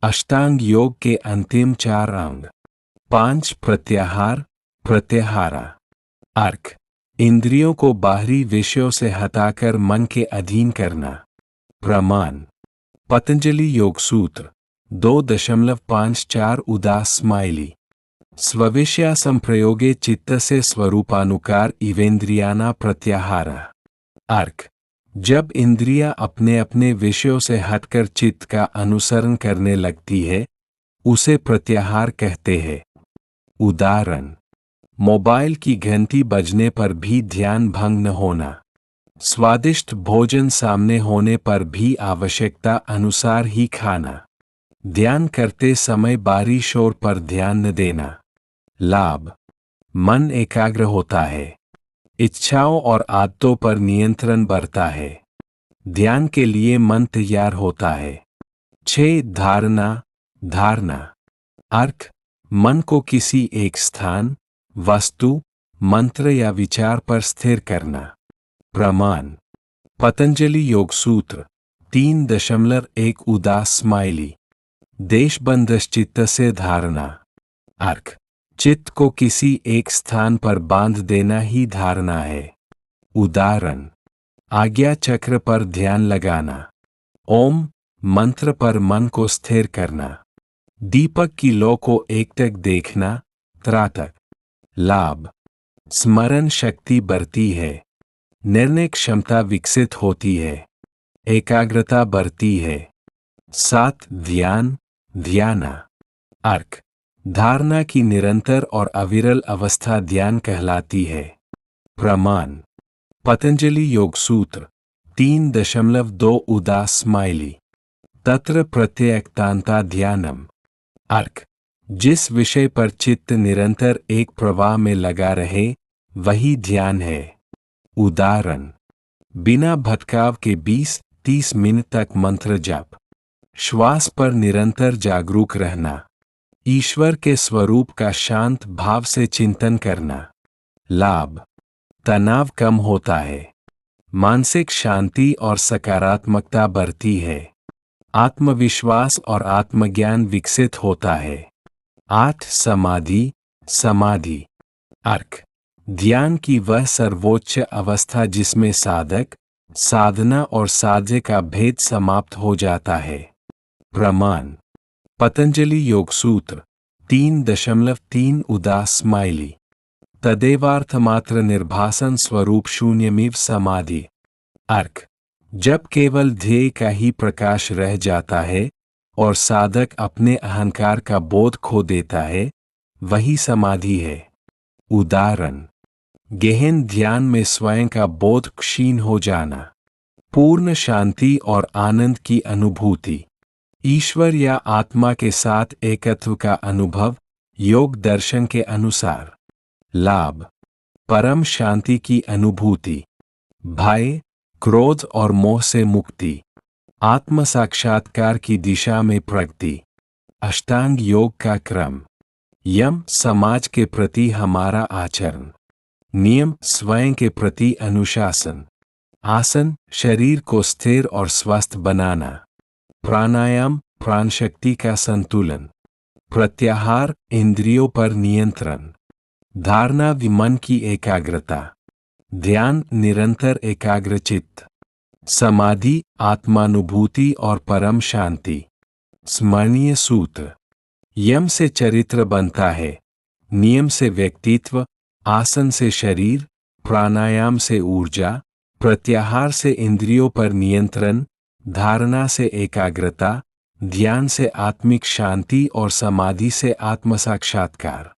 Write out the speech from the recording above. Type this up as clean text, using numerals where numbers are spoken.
अष्टांग योग के अंतिम 4 अंग। 5 प्रत्याहार। प्रत्याहारा अर्क इंद्रियों को बाहरी विषयों से हटाकर मन के अधीन करना। प्रमाण पतंजलि योग सूत्र 2.54 उदास स्माइली स्वविषया संप्रयोगे चित्तस्य स्वरूपानुकार इवेन्द्रियाना प्रत्याहारा अर्क जब इंद्रियां अपने अपने विषयों से हटकर चित्त का अनुसरण करने लगती है उसे प्रत्याहार कहते हैं। उदाहरण मोबाइल की घंटी बजने पर भी ध्यान भंग न होना। स्वादिष्ट भोजन सामने होने पर भी आवश्यकता अनुसार ही खाना। ध्यान करते समय बाहरी शोर पर ध्यान न देना। लाभ मन एकाग्र होता है। इच्छाओं और आदतों पर नियंत्रण बढ़ता है। ध्यान के लिए मन तैयार होता है। 6 धारणा अर्क मन को किसी एक स्थान, वस्तु, मंत्र या विचार पर स्थिर करना। प्रमाण पतंजलि योग सूत्र 3.1 उदास स्माइली देशबंधश्चित्तस्य धारणा अर्क चित्त को किसी एक स्थान पर बांध देना ही धारणा है। उदाहरण आज्ञा चक्र पर ध्यान लगाना। ओम मंत्र पर मन को स्थिर करना। दीपक की लौ को एकटक देखना। त्राटक लाभ स्मरण शक्ति बढ़ती है। निर्णय क्षमता विकसित होती है। एकाग्रता बढ़ती है। 7 ध्याना अर्क धारणा की निरंतर और अविरल अवस्था ध्यान कहलाती है। प्रमाण पतंजलि योग सूत्र 3.2 उदास स्माइली तत्र प्रत्ययक्तांता ध्यानम अर्क जिस विषय पर चित्त निरंतर एक प्रवाह में लगा रहे वही ध्यान है। उदाहरण बिना भटकाव के 20-30 मिनट तक मंत्र जप। श्वास पर निरंतर जागरूक रहना। ईश्वर के स्वरूप का शांत भाव से चिंतन करना। लाभ तनाव कम होता है। मानसिक शांति और सकारात्मकता बढ़ती है। आत्मविश्वास और आत्मज्ञान विकसित होता है। 8 समाधि अर्क ध्यान की वह सर्वोच्च अवस्था जिसमें साधक, साधना और साध्य का भेद समाप्त हो जाता है। प्रमाण पतंजलि योग सूत्र 3.3 उदास स्माइली तदेवार्थमात्र निर्भासन स्वरूप शून्यमिव समाधि अर्क जब केवल ध्येय का ही प्रकाश रह जाता है और साधक अपने अहंकार का बोध खो देता है वही समाधि है। उदाहरण गहन ध्यान में स्वयं का बोध क्षीण हो जाना। पूर्ण शांति और आनंद की अनुभूति। ईश्वर या आत्मा के साथ एकत्व का अनुभव योग दर्शन के अनुसार। लाभ परम शांति की अनुभूति। भय, क्रोध और मोह से मुक्ति। आत्म साक्षात्कार की दिशा में प्रगति। अष्टांग योग का क्रम। यम समाज के प्रति हमारा आचरण। नियम स्वयं के प्रति अनुशासन। आसन शरीर को स्थिर और स्वस्थ बनाना। प्राणायाम प्राण शक्ति का संतुलन। प्रत्याहार इंद्रियों पर नियंत्रण। धारणा मन की एकाग्रता। ध्यान निरंतर एकाग्रचित्त। समाधि आत्मानुभूति और परम शांति। स्मरणीय सूत्र यम से चरित्र बनता है। नियम से व्यक्तित्व। आसन से शरीर। प्राणायाम से ऊर्जा। प्रत्याहार से इंद्रियों पर नियंत्रण। धारणा से एकाग्रता। ध्यान से आत्मिक शांति और समाधि से आत्म साक्षात्कार।